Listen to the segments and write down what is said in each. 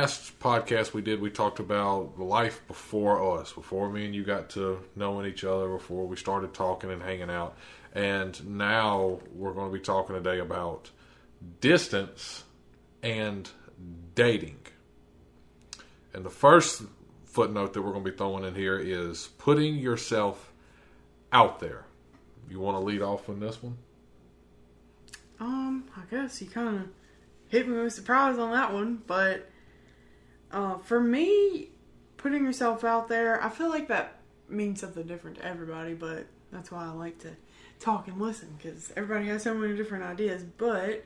last podcast we did, we talked about life before us, before me and you got to knowing each other, before we started talking and hanging out. And now we're going to be talking today about distance and dating. And the first footnote that we're going to be throwing in here is putting yourself out there. You want to lead off on this one? I guess you kind of hit me with a surprise on that one, but for me, putting yourself out there, I feel like that means something different to everybody, but that's why I like to talk and listen, because everybody has so many different ideas. But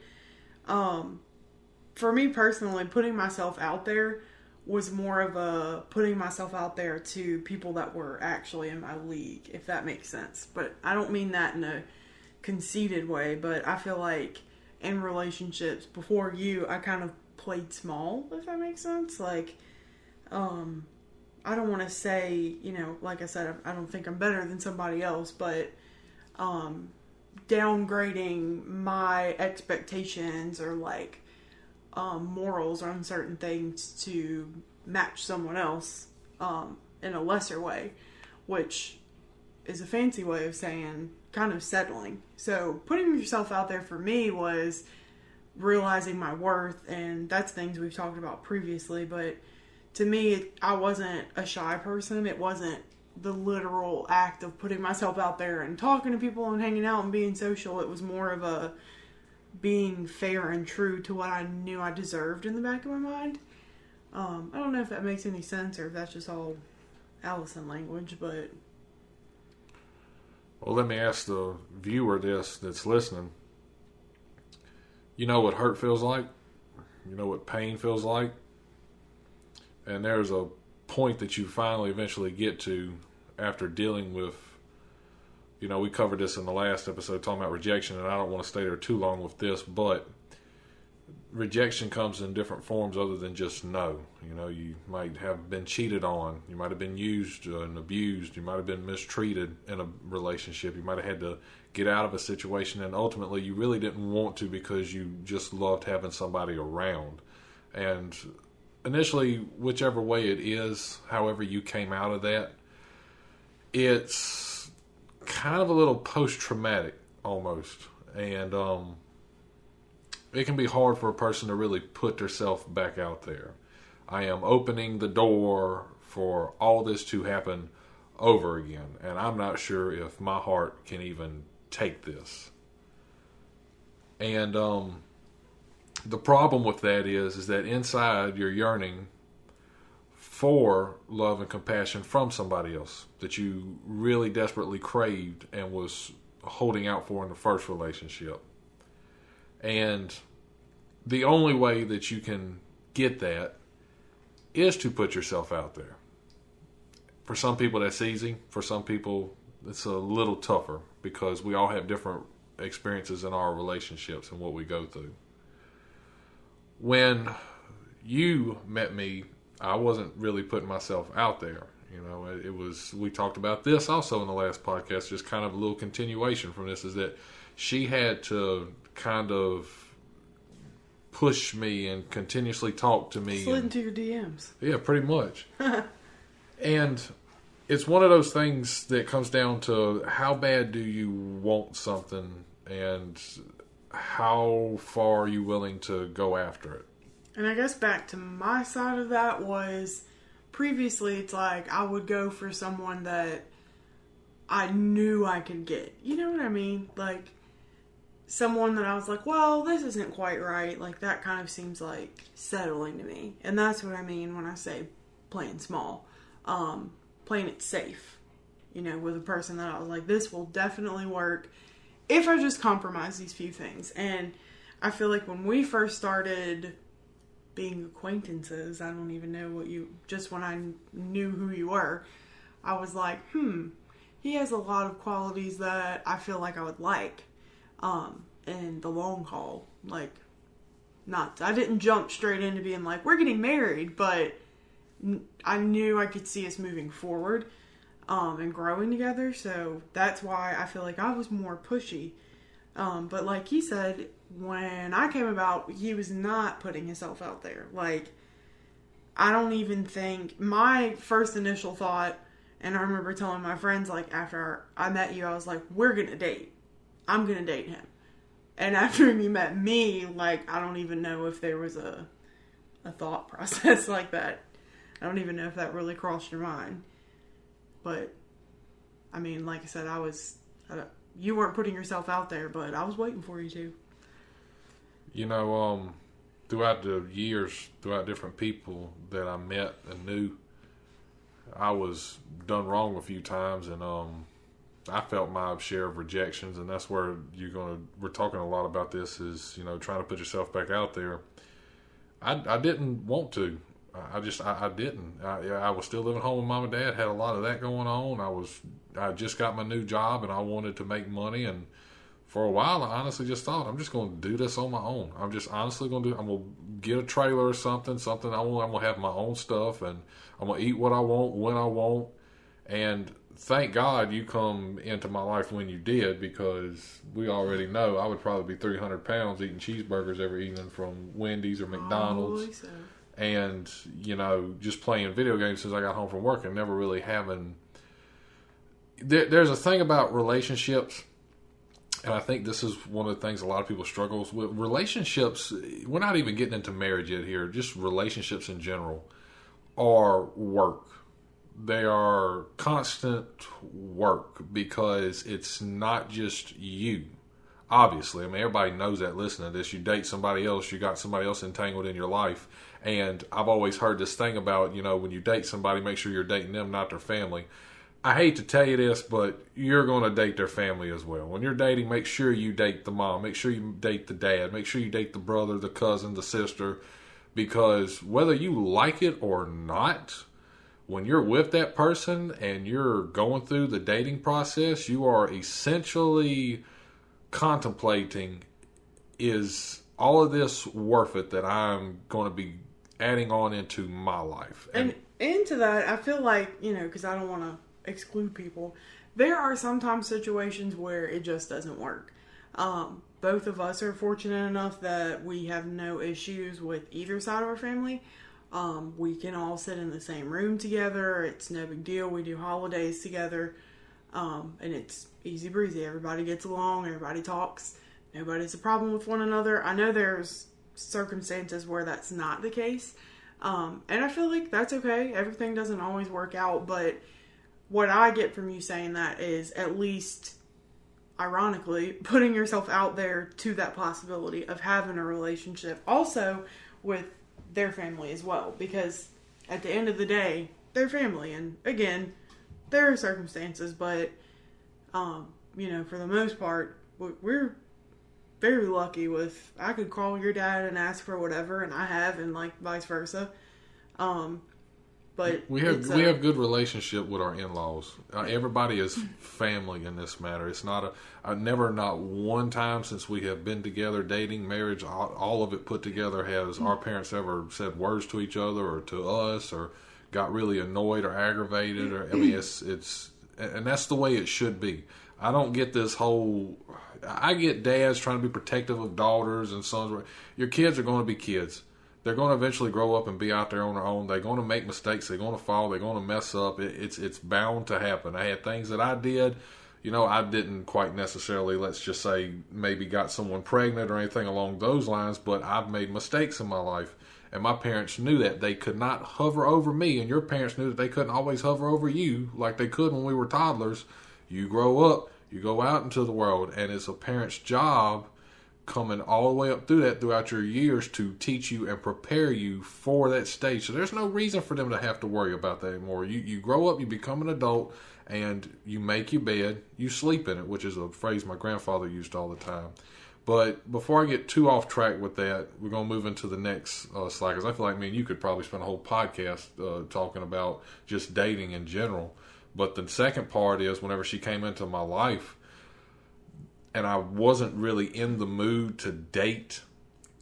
for me personally, putting myself out there was more of a putting myself out there to people that were actually in my league, if that makes sense. But I don't mean that in a conceited way, but I feel like in relationships before you, I kind of played small, if that makes sense. Like, I don't want to say, like I said, I don't think I'm better than somebody else, but downgrading my expectations or like morals on certain things to match someone else in a lesser way, which is a fancy way of saying kind of settling. So putting yourself out there for me was realizing my worth, and that's things we've talked about previously, but to me, I wasn't a shy person. It wasn't the literal act of putting myself out there and talking to people and hanging out and being social. It was more of a being fair and true to what I knew I deserved in the back of my mind. I don't know if that makes any sense or if that's just all Allison language, but... Well, let me ask the viewer that's listening. You know what hurt feels like? You know what pain feels like? And there's a point that you finally eventually get to after dealing with, we covered this in the last episode talking about rejection, and I don't want to stay there too long with this, but rejection comes in different forms other than just no. You might have been cheated on. You might have been used and abused. You might have been mistreated in a relationship. You might have had to get out of a situation, and ultimately you really didn't want to because you just loved having somebody around. And initially, whichever way it is, however you came out of that, it's kind of a little post-traumatic almost. And it can be hard for a person to really put themselves back out there. I am opening the door for all this to happen over again, and I'm not sure if my heart can even take this. And the problem with that is that inside you're yearning for love and compassion from somebody else that you really desperately craved and was holding out for in the first relationship. And the only way that you can get that is to put yourself out there. For some people that's easy. For some people it's a little tougher because we all have different experiences in our relationships and what we go through. When you met me, I wasn't really putting myself out there. It was, we talked about this also in the last podcast, just kind of a little continuation from this, is that she had to kind of push me and continuously talk to me. Slid into your DMs. Yeah, pretty much. And it's one of those things that comes down to how bad do you want something and how far are you willing to go after it. And I guess back to my side of that was previously it's like I would go for someone that I knew I could get. You know what I mean? Like someone that I was like, well, this isn't quite right. Like that kind of seems like settling to me. And that's what I mean when I say playing small. Playing it safe. With a person that I was like, this will definitely work if I just compromise these few things. And I feel like when we first started being acquaintances, I don't even know just when I knew who you were, I was like, he has a lot of qualities that I feel like I would like, in the long haul. Like, I didn't jump straight into being like, we're getting married, but I knew I could see us moving forward, and growing together, so that's why I feel like I was more pushy. But like he said, when I came about, he was not putting himself out there. Like, I don't even think, my first initial thought, and I remember telling my friends, like, after I met you, I was like, we're going to date. I'm going to date him. And after you met me, like, I don't even know if there was a thought process like that. I don't even know if that really crossed your mind. But, I mean, like I said, you weren't putting yourself out there, but I was waiting for you to. You know, throughout the years, throughout different people that I met and knew, I was done wrong a few times, and I felt my share of rejections, and that's where we're talking a lot about this is, you know, trying to put yourself back out there. I didn't want to. I didn't. I was still living home with mom and dad, had a lot of that going on. I just got my new job, and I wanted to make money, and for a while, I honestly just thought, I'm just going to do this on my own. I'm just honestly going to I'm going to get a trailer or something I want. I'm going to have my own stuff, and I'm going to eat what I want, when I want. And thank God you come into my life when you did, because we already know I would probably be 300 pounds eating cheeseburgers every evening from Wendy's or McDonald's. So. And, you know, just playing video games since I got home from work and never really having... There's a thing about relationships, and I think this is one of the things a lot of people struggle with. Relationships, we're not even getting into marriage yet here, just relationships in general are work. They are constant work because it's not just you. Obviously, I mean, everybody knows that listening to this. You date somebody else, you got somebody else entangled in your life. And I've always heard this thing about, you know, when you date somebody, make sure you're dating them, not their family. I hate to tell you this, but you're going to date their family as well. When you're dating, make sure you date the mom. Make sure you date the dad. Make sure you date the brother, the cousin, the sister. Because whether you like it or not, when you're with that person and you're going through the dating process, you are essentially contemplating, is all of this worth it that I'm going to be adding on into my life? And into that, I feel like, you know, because I don't want to exclude people, there are sometimes situations where it just doesn't work. Both of us are fortunate enough that we have no issues with either side of our family. We can all sit in the same room together. It's no big deal. We do holidays together. And it's easy breezy. Everybody gets along. Everybody talks. Nobody's a problem with one another. I know there's circumstances where that's not the case. And I feel like that's okay. Everything doesn't always work out. But what I get from you saying that is, at least, ironically, putting yourself out there to that possibility of having a relationship. Also with their family as well. Because at the end of the day, they're family. And again, there are circumstances. But, you know, for the most part, we're very lucky with, I could call your dad and ask for whatever, and I have, and like vice versa. But we have good relationship with our in-laws. Everybody is family in this matter. It's not not one time since we have been together, dating, marriage, all of it put together, has our parents ever said words to each other or to us, or got really annoyed or aggravated, or I mean, it's and that's the way it should be. I don't get this whole... I get dads trying to be protective of daughters and sons. Your kids are going to be kids. They're going to eventually grow up and be out there on their own. They're going to make mistakes. They're going to fall. They're going to mess up. It's bound to happen. I had things that I did. You know, I didn't quite necessarily, let's just say, maybe got someone pregnant or anything along those lines, but I've made mistakes in my life. And my parents knew that. They could not hover over me, and your parents knew that they couldn't always hover over you like they could when we were toddlers. You grow up. You go out into the world, and it's a parent's job coming all the way up through that throughout your years to teach you and prepare you for that stage. So there's no reason for them to have to worry about that anymore. You grow up, you become an adult, and you make your bed, you sleep in it, which is a phrase my grandfather used all the time. But before I get too off track with that, we're going to move into the next slide, because I feel like me and you could probably spend a whole podcast talking about just dating in general. But the second part is, whenever she came into my life and I wasn't really in the mood to date,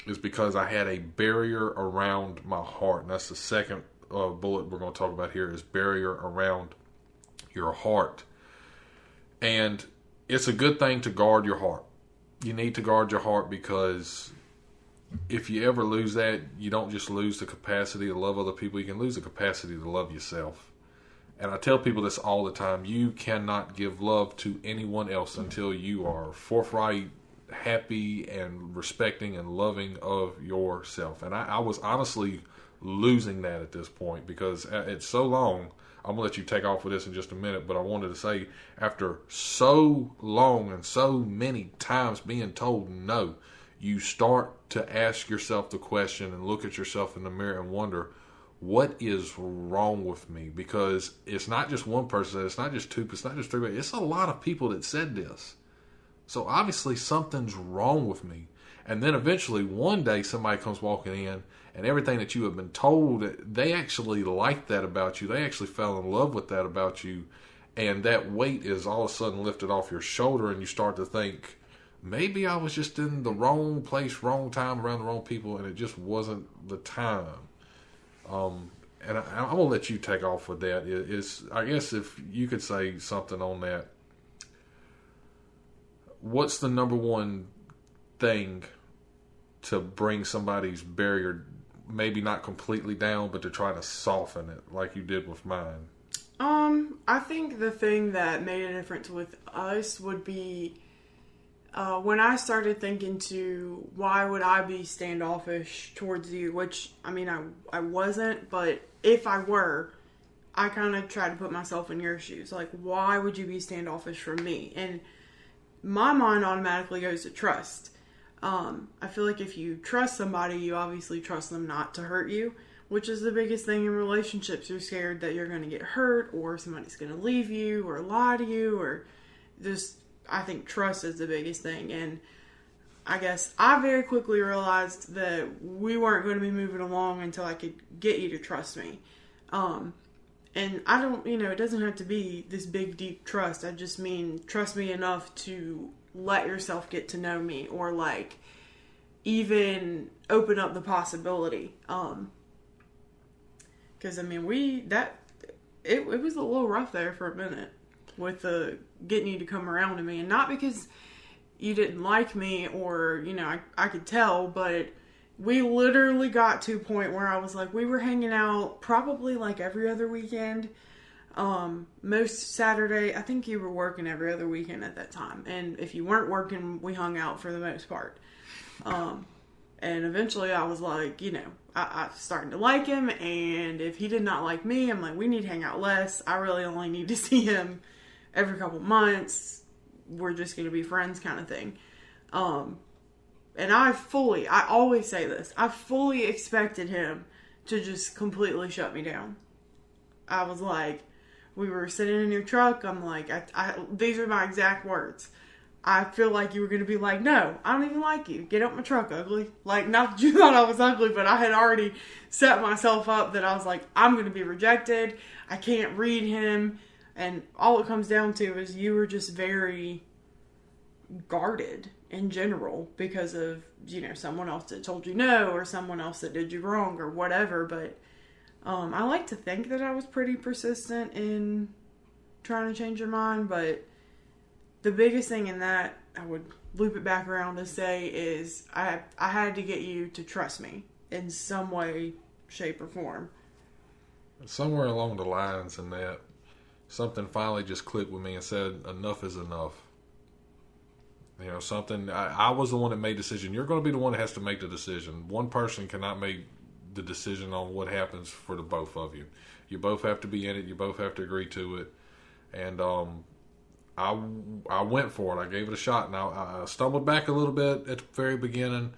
is because I had a barrier around my heart. And that's the second bullet we're going to talk about here, is barrier around your heart. And it's a good thing to guard your heart. You need to guard your heart, because if you ever lose that, you don't just lose the capacity to love other people. You can lose the capacity to love yourself. And I tell people this all the time. You cannot give love to anyone else until you are forthright, happy, and respecting and loving of yourself. And I was honestly losing that at this point because it's so long. I'm going to let you take off with this in just a minute, but I wanted to say, after so long and so many times being told no, you start to ask yourself the question and look at yourself in the mirror and wonder, what is wrong with me? Because it's not just one person, it's not just two, it's not just three, it's a lot of people that said this. So obviously something's wrong with me. And then eventually one day somebody comes walking in and everything that you have been told, they actually like that about you. They actually fell in love with that about you. And that weight is all of a sudden lifted off your shoulder and you start to think, maybe I was just in the wrong place, wrong time, around the wrong people, and it just wasn't the time. And I'm going to let you take off with that. I guess if you could say something on that, what's the number one thing to bring somebody's barrier, maybe not completely down, but to try to soften it like you did with mine? I think the thing that made a difference with us would be when I started thinking to why would I be standoffish towards you, which, I mean, I wasn't, but if I were, I kind of tried to put myself in your shoes. Like, why would you be standoffish from me? And my mind automatically goes to trust. I feel like if you trust somebody, you obviously trust them not to hurt you, which is the biggest thing in relationships. You're scared that you're going to get hurt or somebody's going to leave you or lie to you, or just, I think trust is the biggest thing. And I guess I very quickly realized that we weren't going to be moving along until I could get you to trust me. And I don't, it doesn't have to be this big, deep trust. I just mean trust me enough to let yourself get to know me, or like even open up the possibility. Because I mean, it was a little rough there for a minute with getting you to come around to me, and not because you didn't like me or I could tell, but we literally got to a point where I was like, we were hanging out probably like every other weekend. Most Saturday, I think you were working every other weekend at that time. And if you weren't working, we hung out for the most part. And eventually I was like, I started to like him. And if he did not like me, I'm like, we need to hang out less. I really only need to see him every couple months. We're just going to be friends kind of thing. And I always say this, I fully expected him to just completely shut me down. I was like, we were sitting in your truck, I'm like, these are my exact words. I feel like you were going to be like, no, I don't even like you. Get up my truck, ugly. Like, not that you thought I was ugly, but I had already set myself up that I was like, I'm going to be rejected. I can't read him. And all it comes down to is you were just very guarded in general because of, someone else that told you no, or someone else that did you wrong, or whatever. But I like to think that I was pretty persistent in trying to change your mind, but the biggest thing in that, I would loop it back around to say, is I had to get you to trust me in some way, shape, or form. Somewhere along the lines in that, something finally just clicked with me and said, enough is enough. Something, I was the one that made the decision. You're going to be the one that has to make the decision. One person cannot make the decision on what happens for the both of you. You both have to be in it. You both have to agree to it. And I went for it. I gave it a shot. Now, I stumbled back a little bit at the very beginning,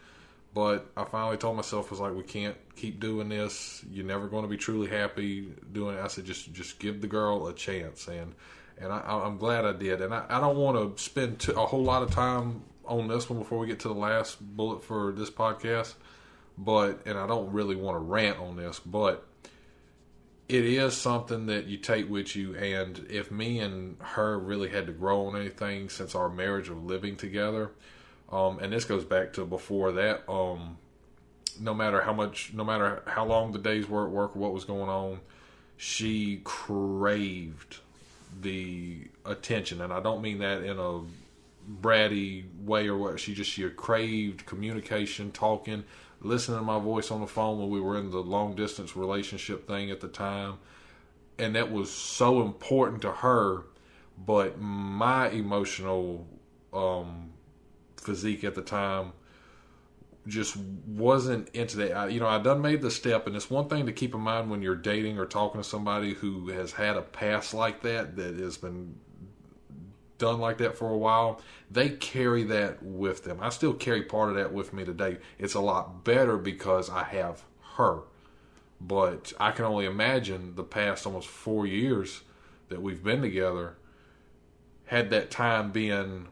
but I finally told myself, I was like, we can't keep doing this. You're never going to be truly happy doing it. I said, just give the girl a chance. And I'm glad I did. And I don't want to spend a whole lot of time on this one before we get to the last bullet for this podcast. And I don't really want to rant on this, but it is something that you take with you. And if me and her really had to grow on anything since our marriage of living together, and this goes back to before that, no matter how long the days were at work or what was going on, she craved the attention. And I don't mean that in a bratty way or what. She craved communication, talking, listening to my voice on the phone when we were in the long distance relationship thing at the time. And that was so important to her. But my emotional physique at the time just wasn't into that. I done made the step, and it's one thing to keep in mind when you're dating or talking to somebody who has had a past like that has been done like that for a while. They carry that with them. I still carry part of that with me today. It's a lot better because I have her. But I can only imagine the past almost 4 years that we've been together, had that time being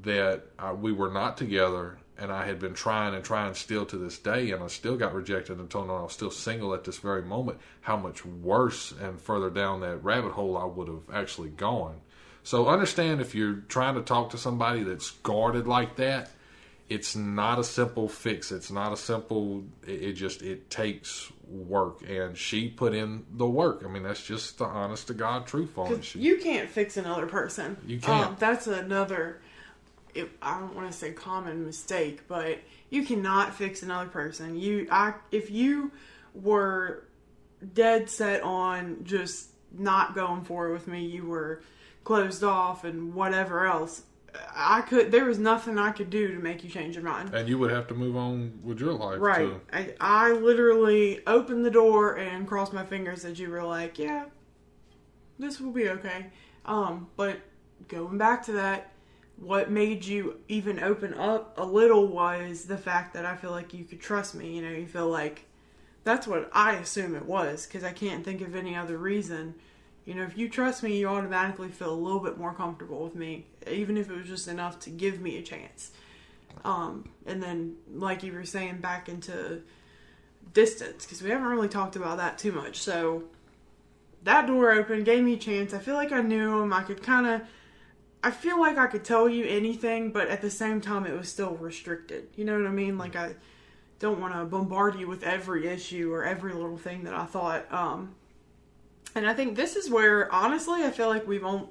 that we were not together, and I had been trying still to this day, and I still got rejected and told I was still single at this very moment, how much worse and further down that rabbit hole I would have actually gone. So understand, if you're trying to talk to somebody that's guarded like that, it's not a simple fix. It's not a simple, it takes work. And she put in the work. I mean, that's just the honest to God truth on it. You can't fix another person. You can't. That's another, I don't want to say common mistake, but you cannot fix another person. If you were dead set on just not going forward with me, you were closed off and whatever else, there was nothing I could do to make you change your mind. And you would have to move on with your life, right? too. I literally opened the door and crossed my fingers that you were like, yeah, this will be okay. But going back to that, what made you even open up a little was the fact that I feel like you could trust me. You feel like, that's what I assume it was, because I can't think of any other reason. If you trust me, you automatically feel a little bit more comfortable with me, even if it was just enough to give me a chance. And then, like you were saying, back into distance, because we haven't really talked about that too much. So that door opened, gave me a chance. I feel like I knew him. I feel like I could tell you anything, but at the same time, it was still restricted. You know what I mean? Like, I don't want to bombard you with every issue or every little thing that I thought. And I think this is where, honestly, I feel like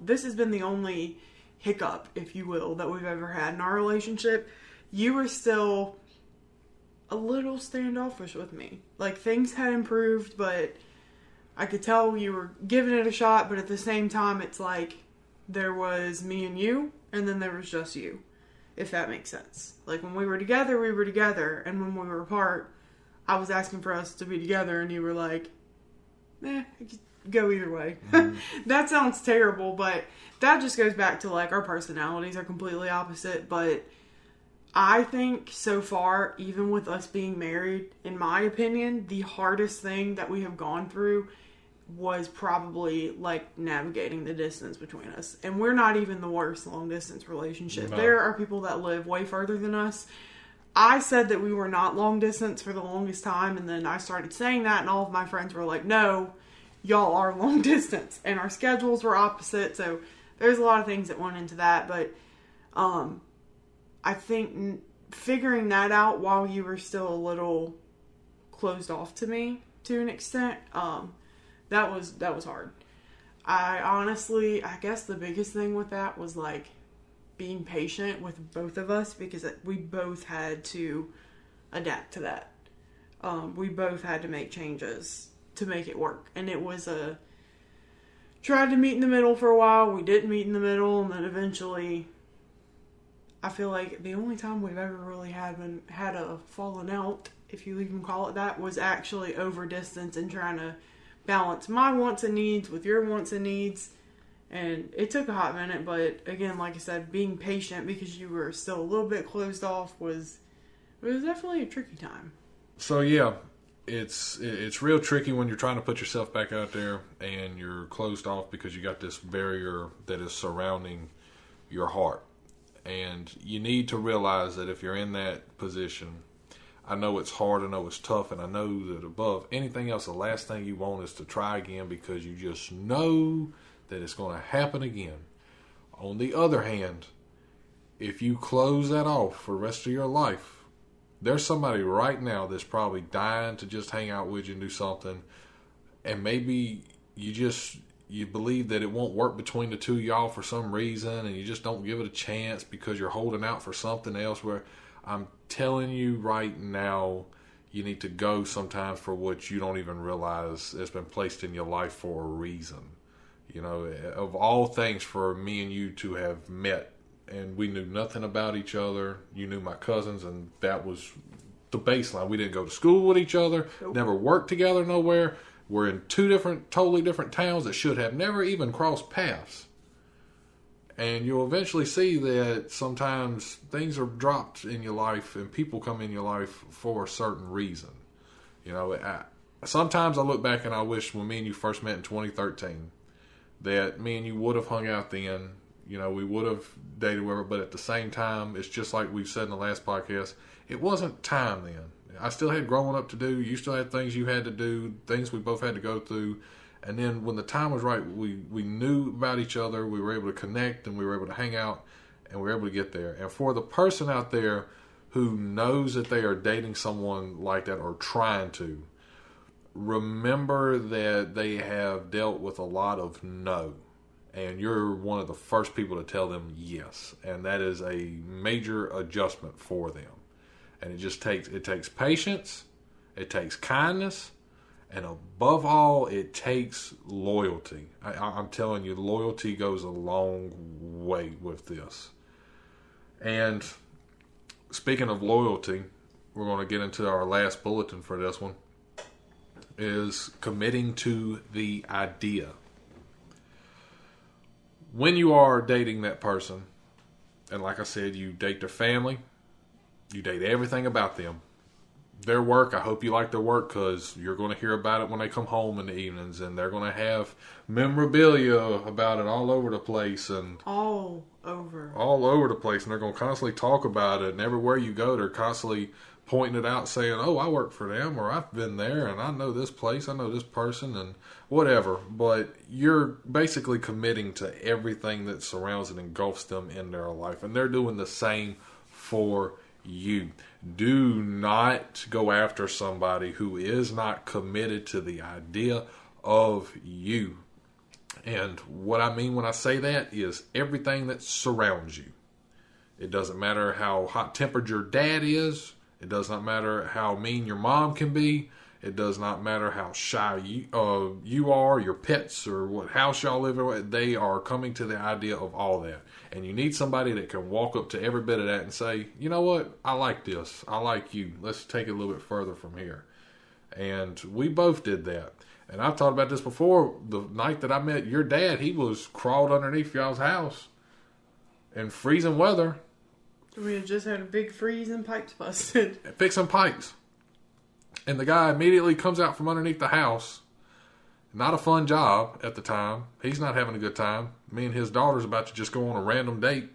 this has been the only hiccup, if you will, that we've ever had in our relationship. You were still a little standoffish with me. Like, things had improved, but I could tell you were giving it a shot, but at the same time, it's like there was me and you, and then there was just you, if that makes sense. Like, when we were together, and when we were apart, I was asking for us to be together, and you were like, it could go either way. Mm-hmm. That sounds terrible, but that just goes back to, like, our personalities are completely opposite. But I think so far, even with us being married, in my opinion, the hardest thing that we have gone through was probably, like, navigating the distance between us. And we're not even the worst long distance relationship. No. There are people that live way further than us. I said that we were not long distance for the longest time, and then I started saying that, and all of my friends were like, no, y'all are long distance. And our schedules were opposite, so there's a lot of things that went into that. But I think figuring that out while you were still a little closed off to me, to an extent, that was hard. I guess the biggest thing with that was, like, being patient with both of us, because we both had to adapt to that. We both had to make changes to make it work. And it was tried to meet in the middle for a while. We didn't meet in the middle, and then eventually, I feel like the only time we've ever really had a falling out, if you even call it that, was actually over distance and trying to balance my wants and needs with your wants and needs. And it took a hot minute, but again, like I said, being patient because you were still a little bit closed off was definitely a tricky time. So yeah, it's real tricky when you're trying to put yourself back out there and you're closed off because you got this barrier that is surrounding your heart. And you need to realize that if you're in that position, I know it's hard, I know it's tough, and I know that above anything else, the last thing you want is to try again, because you just know that it's going to happen again. On the other hand, if you close that off for the rest of your life, there's somebody right now that's probably dying to just hang out with you and do something, and maybe you just you believe that it won't work between the two of y'all for some reason, and you just don't give it a chance because you're holding out for something else. Where I'm telling you right now, you need to go sometimes for what you don't even realize has been placed in your life for a reason. You know, of all things, for me and you to have met, and we knew nothing about each other. You knew my cousins, and that was the baseline. We didn't go to school with each other, never worked together nowhere. We're in two totally different towns that should have never even crossed paths. And you'll eventually see that sometimes things are dropped in your life and people come in your life for a certain reason. You know, sometimes I look back and I wish when me and you first met in 2013 that me and you would have hung out then. You know, we would have dated whatever, but at the same time, it's just like we've said in the last podcast, it wasn't time then. I still had growing up to do. You still had things you had to do, things we both had to go through. And then when the time was right, we knew about each other. We were able to connect and we were able to hang out and we were able to get there. And for the person out there who knows that they are dating someone like that or trying to, remember that they have dealt with a lot of no. And you're one of the first people to tell them yes. And that is a major adjustment for them. And it takes patience, it takes kindness, and above all, it takes loyalty. I'm telling you, loyalty goes a long way with this. And speaking of loyalty, we're going to get into our last bulletin for this one, is committing to the idea. When you are dating that person, and like I said, you date their family, you date everything about them. Their work, I hope you like their work because you're going to hear about it when they come home in the evenings, and they're going to have memorabilia about it all over the place. And all over the place, and they're going to constantly talk about it, and everywhere you go, they're constantly pointing it out, saying, oh, I work for them, or I've been there, and I know this place, I know this person, and whatever. But you're basically committing to everything that surrounds and engulfs them in their life, and they're doing the same for you. Do not go after somebody who is not committed to the idea of you. And what I mean when I say that is everything that surrounds you. It doesn't matter how hot-tempered your dad is. It does not matter how mean your mom can be. It does not matter how shy you are, your pets, or what house y'all live in. They are coming to the idea of all that. And you need somebody that can walk up to every bit of that and say, you know what? I like this. I like you. Let's take it a little bit further from here. And we both did that. And I've talked about this before. The night that I met your dad, he was crawled underneath y'all's house in freezing weather. We had just had a big freeze and pipes busted. Fixing pipes. And the guy immediately comes out from underneath the house. Not a fun job at the time. He's not having a good time. Me and his daughter's about to just go on a random date.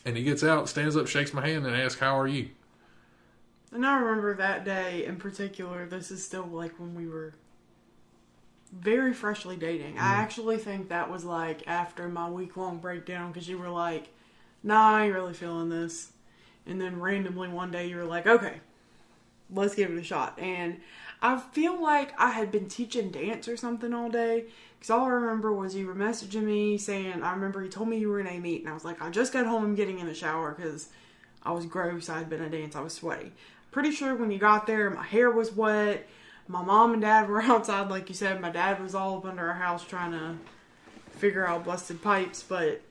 And he gets out, stands up, shakes my hand, and asks, how are you? And I remember that day in particular. This is still like when we were very freshly dating. I actually think that was like after my week-long breakdown, because you were like, nah, I ain't really feeling this. And then randomly one day you were like, okay, let's give it a shot. And I feel like I had been teaching dance or something all day, because all I remember was you were messaging me saying, I remember you told me you were in a meet, and I was like, I just got home getting in the shower because I was gross. I'd been at dance. I was sweaty. Pretty sure when you got there, my hair was wet. My mom and dad were outside, like you said. My dad was all up under our house trying to figure out busted pipes. But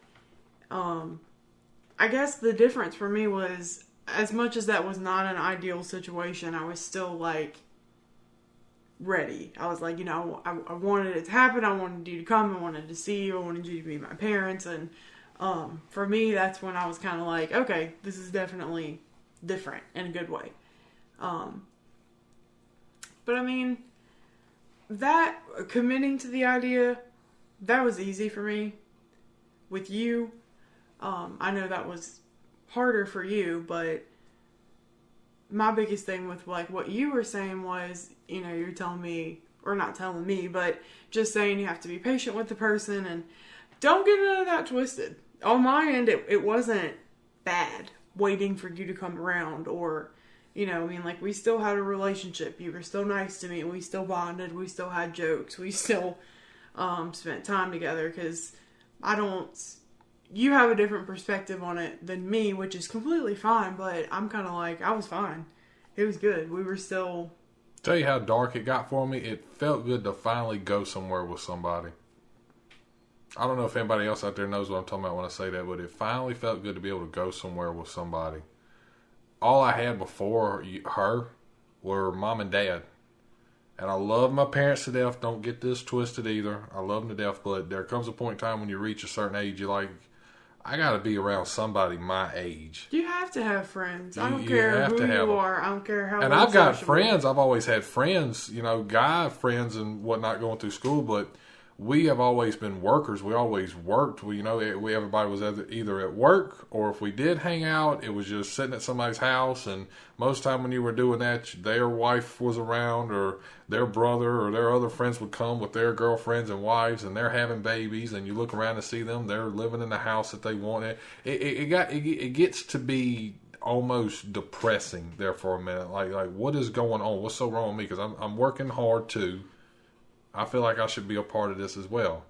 I guess the difference for me was, as much as that was not an ideal situation, I was still like ready. I was like, you know, I wanted it to happen. I wanted you to come. I wanted to see you. I wanted you to be my parents. And for me, that's when I was kind of like, okay, this is definitely different in a good way. But I mean, that committing to the idea, that was easy for me. With you, I know that was harder for you, but my biggest thing with like what you were saying was, you know, you're telling me, or not telling me, but just saying you have to be patient with the person, and don't get none of that twisted. On my end, it wasn't bad waiting for you to come around, or, you know, I mean, like, we still had a relationship. You were still nice to me, and we still bonded. We still had jokes. We still spent time together, because I don't. You have a different perspective on it than me, which is completely fine. But I'm kind of like, I was fine. It was good. We were still. Tell you how dark it got for me. It felt good to finally go somewhere with somebody. I don't know if anybody else out there knows what I'm talking about when I say that, but it finally felt good to be able to go somewhere with somebody. All I had before her were mom and dad. And I love my parents to death. Don't get this twisted either. I love them to death, but there comes a point in time when you reach a certain age, you're like, I got to be around somebody my age. You have to have friends. I don't care who you are. I don't care how. And I've got friends. I've always had friends, guy friends and whatnot going through school, but we have always been workers. We always worked. Everybody was either at work, or if we did hang out, it was just sitting at somebody's house. And most of the time when you were doing that, their wife was around, or their brother or their other friends would come with their girlfriends and wives, and they're having babies. And you look around to see them; they're living in the house that they want. It gets to be almost depressing there for a minute. Like what is going on? What's so wrong with me? Because I'm working hard too. I feel like I should be a part of this as well.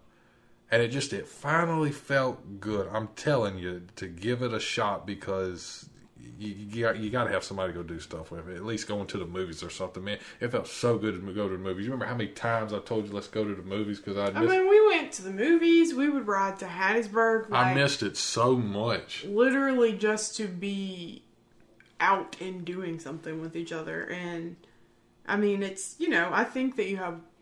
And it finally felt good. I'm telling you to give it a shot, because you got to have somebody to go do stuff with. At least going to the movies or something, man. It felt so good to go to the movies. You remember how many times I told you let's go to the movies? Because we went to the movies. We would ride to Hattiesburg. I missed it so much. Literally just to be out and doing something with each other. And I mean, it's, I think that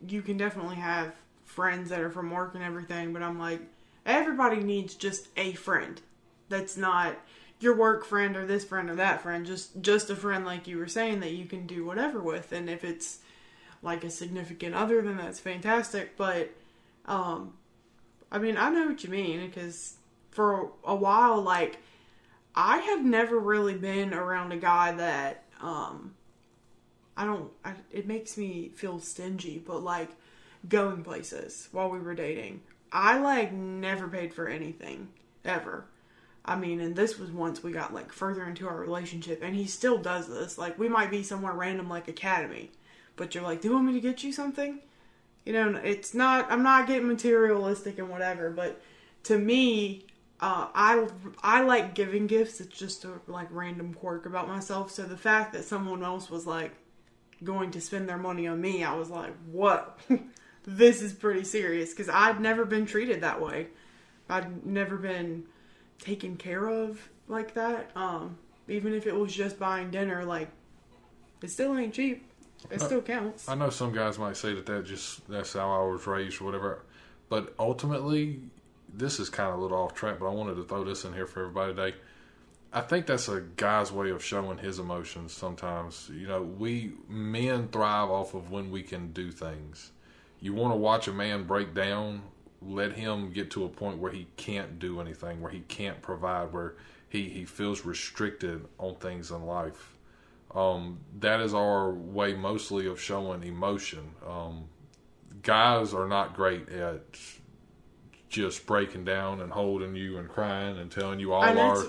you can definitely have friends that are from work and everything, but I'm like, everybody needs just a friend that's not your work friend or this friend or that friend, just a friend, like you were saying, that you can do whatever with. And if it's like a significant other, then that's fantastic. But I mean, I know what you mean, because for a while, like, I had never really been around a guy that it makes me feel stingy, but like going places while we were dating, I like never paid for anything ever. I mean, and this was once we got like further into our relationship, and he still does this. Like, we might be somewhere random like Academy, but you're like, do you want me to get you something? It's not, I'm not getting materialistic and whatever, but to me, I like giving gifts. It's just a like random quirk about myself. So the fact that someone else was like going to spend their money on me, I was like, whoa, this is pretty serious, because I'd never been treated that way. I'd never been taken care of like that. Even if it was just buying dinner, like, it still ain't cheap. It still counts. I know some guys might say that's how I was raised or whatever, but ultimately, this is kind of a little off track, but I wanted to throw this in here for everybody today. I think that's a guy's way of showing his emotions sometimes. We men thrive off of when we can do things. You want to watch a man break down, let him get to a point where he can't do anything, where he can't provide, where he feels restricted on things in life. That is our way mostly of showing emotion. Guys are not great at just breaking down and holding you and crying and telling you all our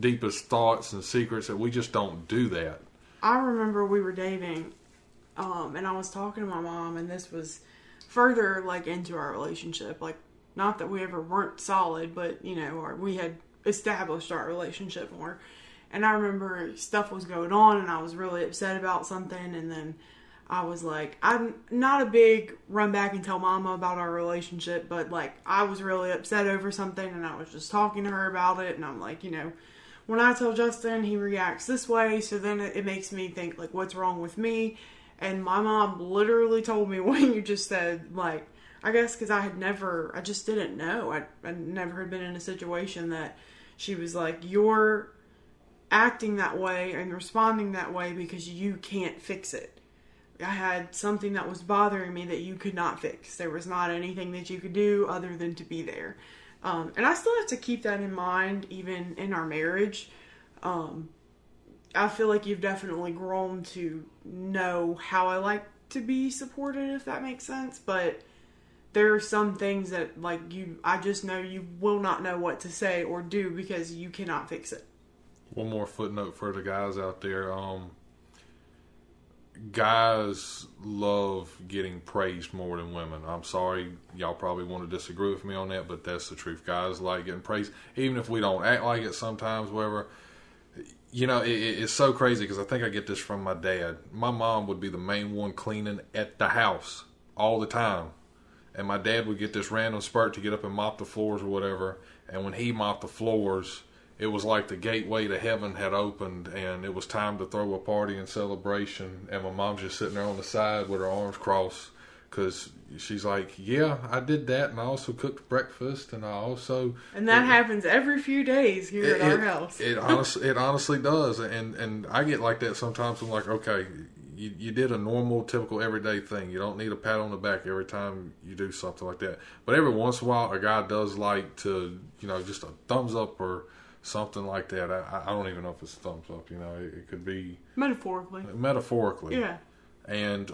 deepest thoughts and secrets. That we just don't do that. I remember we were dating, and I was talking to my mom, and this was further like into our relationship. Like, not that we ever weren't solid, but we had established our relationship more. And I remember stuff was going on, and I was really upset about something, and then I was like, I'm not a big run back and tell mama about our relationship, but like, I was really upset over something, and I was just talking to her about it, and I'm like, when I tell Justin, he reacts this way, so then it makes me think, like, what's wrong with me? And my mom literally told me what you just said, like, I guess because I just didn't know. I never had been in a situation that she was like, you're acting that way and responding that way because you can't fix it. I had something that was bothering me that you could not fix. There was not anything that you could do other than to be there. And I still have to keep that in mind, even in our marriage. I feel like you've definitely grown to know how I like to be supported, if that makes sense. But there are some things that, like, I just know you will not know what to say or do because you cannot fix it. One more footnote for the guys out there. guys love getting praised more than women. I'm sorry, y'all probably want to disagree with me on that, but that's the truth. Guys like getting praised, even if we don't act like it sometimes, whatever. You know, it's so crazy because I think I get this from my dad. My mom would be the main one cleaning at the house all the time. And my dad would get this random spurt to get up and mop the floors or whatever. And when he mopped the floors, it was like the gateway to heaven had opened and it was time to throw a party and celebration. And my mom's just sitting there on the side with her arms crossed because she's like, yeah, I did that. And I also cooked breakfast and I also... And that happens every few days here at our house. It honestly does. And I get like that sometimes. I'm like, okay, you did a normal, typical, everyday thing. You don't need a pat on the back every time you do something like that. But every once in a while, a guy does like to, you know, just a thumbs up or something like that. I don't even know if it's a thumbs up. You know, it could be... Metaphorically. Yeah. And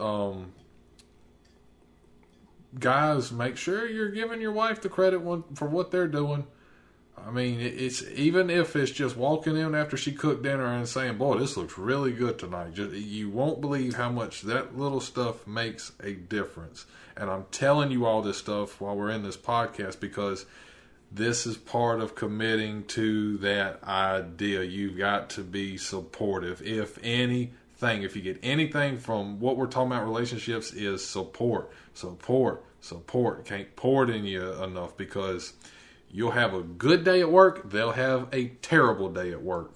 guys, make sure you're giving your wife the credit for what they're doing. I mean, it's even if it's just walking in after she cooked dinner and saying, boy, this looks really good tonight. You won't believe how much that little stuff makes a difference. And I'm telling you all this stuff while we're in this podcast because this is part of committing to that idea. You've got to be supportive. If you get anything from what we're talking about relationships is support. Can't pour it in you enough because you'll have a good day at work. They'll have a terrible day at work.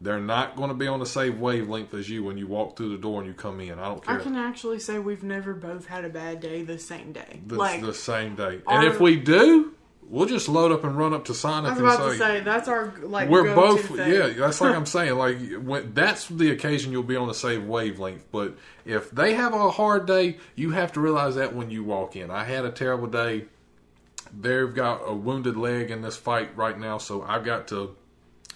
They're not going to be on the same wavelength as you when you walk through the door and you come in. I don't care. I can actually say we've never both had a bad day the same day. The same day. And if we do, we'll just load up and run up to Sonic and say... I was about to say, that's our, we're both, thing. Yeah, that's like I'm saying. That's the occasion you'll be on the same wavelength. But if they have a hard day, you have to realize that when you walk in. I had a terrible day. They've got a wounded leg in this fight right now, so I've got to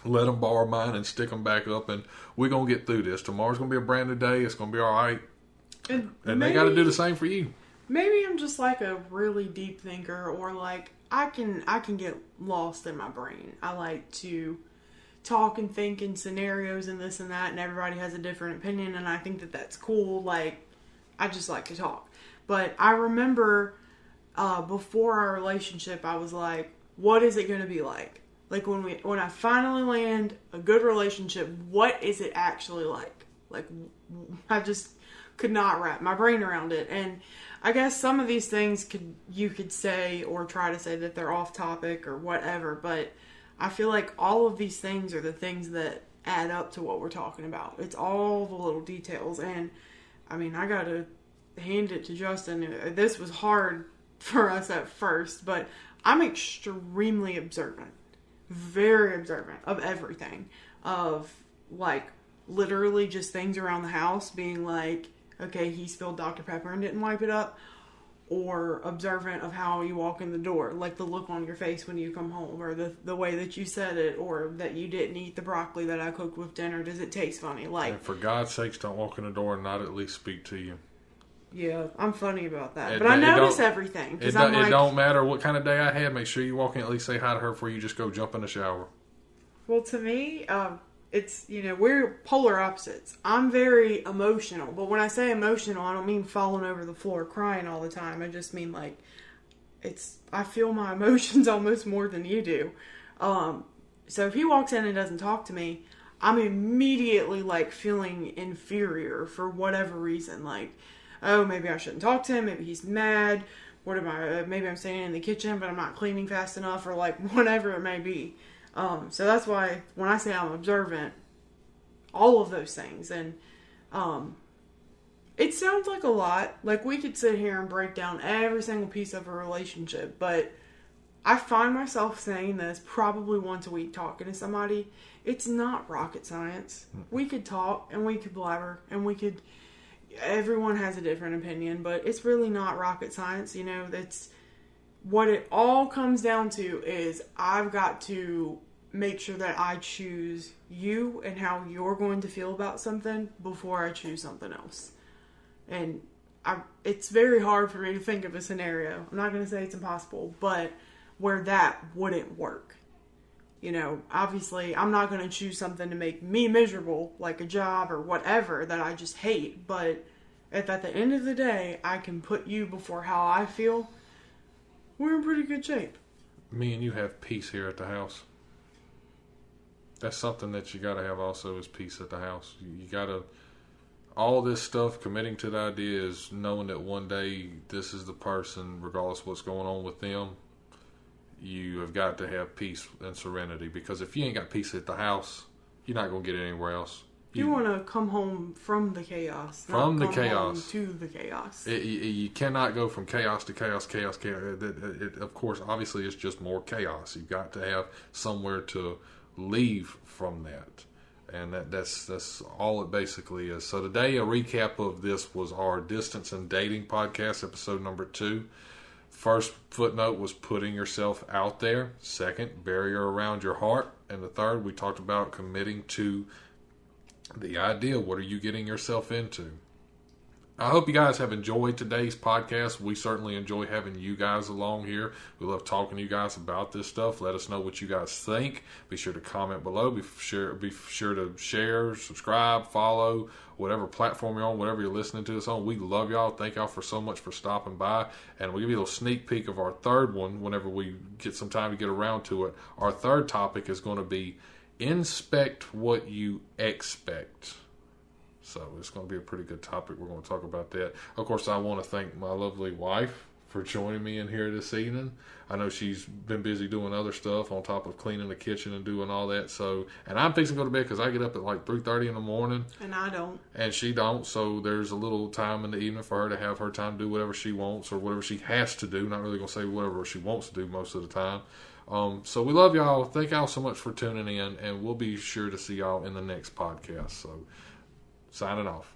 let them borrow mine and stick them back up, and we're going to get through this. Tomorrow's going to be a brand new day. It's going to be all right. And they got to do the same for you. Maybe I'm just like a really deep thinker, or like I can get lost in my brain. I like to talk and think in scenarios and this and that, and everybody has a different opinion, and I think that that's cool. Like, I just like to talk. But I remember... before our relationship, I was like, what is it going to be like? Like when I finally land a good relationship, what is it actually like? Like, I just could not wrap my brain around it. And I guess some of these things you could say or try to say that they're off topic or whatever, but I feel like all of these things are the things that add up to what we're talking about. It's all the little details. And I mean, I got to hand it to Justin. This was hard for us at first, but I'm extremely observant, very observant of everything, of like literally just things around the house being like, okay, he spilled Dr. Pepper and didn't wipe it up, or observant of how you walk in the door, like the look on your face when you come home, or the way that you said it, or that you didn't eat the broccoli that I cooked with dinner. Does it taste funny? Like, and for God's sakes, don't walk in the door and not at least speak to you. Yeah, I'm funny about that. But I notice everything. It don't matter what kind of day I had. Make sure you walk in, at least say hi to her before you just go jump in the shower. Well, to me, it's, we're polar opposites. I'm very emotional. But when I say emotional, I don't mean falling over the floor crying all the time. I just mean like, I feel my emotions almost more than you do. So if he walks in and doesn't talk to me, I'm immediately like feeling inferior for whatever reason. Like, oh, maybe I shouldn't talk to him. Maybe he's mad. Maybe I'm standing in the kitchen, but I'm not cleaning fast enough, or like whatever it may be. So that's why when I say I'm observant, all of those things. And it sounds like a lot. Like we could sit here and break down every single piece of a relationship, but I find myself saying this probably once a week talking to somebody. It's not rocket science. We could talk and we could blabber and everyone has a different opinion, but it's really not rocket science. That's what it all comes down to is I've got to make sure that I choose you and how you're going to feel about something before I choose something else. And it's very hard for me to think of a scenario. I'm not going to say it's impossible, but where that wouldn't work. Obviously I'm not going to choose something to make me miserable, like a job or whatever that I just hate, but if at the end of the day I can put you before how I feel, we're in pretty good shape. Me and you have peace here at the house. That's something that you got to have also is peace at the house. You got to, all this stuff, committing to the idea is knowing that one day this is the person, regardless of what's going on with them, you have got to have peace and serenity. Because if you ain't got peace at the house, you're not going to get it anywhere else. You want to come home from the chaos. From the not chaos. Come home to the chaos. You cannot go from chaos to chaos. Of course, obviously, it's just more chaos. You've got to have somewhere to leave from that. And that's all it basically is. So today, a recap of this was our Distance and Dating podcast, episode number 2. First footnote was putting yourself out there. Second, barrier around your heart. And the third, we talked about committing to the idea. What are you getting yourself into? I hope you guys have enjoyed today's podcast. We certainly enjoy having you guys along here. We love talking to you guys about this stuff. Let us know what you guys think. Be sure to comment below. Be sure to share, subscribe, follow, whatever platform you're on, whatever you're listening to us on. We love y'all. Thank y'all so much for stopping by. And we'll give you a little sneak peek of our third one whenever we get some time to get around to it. Our third topic is going to be inspect what you expect. So it's going to be a pretty good topic. We're going to talk about that. Of course, I want to thank my lovely wife for joining me in here this evening. I know she's been busy doing other stuff on top of cleaning the kitchen and doing all that. So, and I'm fixing to go to bed because I get up at like 3:30 in the morning. And I don't. And she don't. So there's a little time in the evening for her to have her time to do whatever she wants or whatever she has to do. Not really going to say whatever she wants to do most of the time. So we love y'all. Thank y'all so much for tuning in, and we'll be sure to see y'all in the next podcast. So signing off.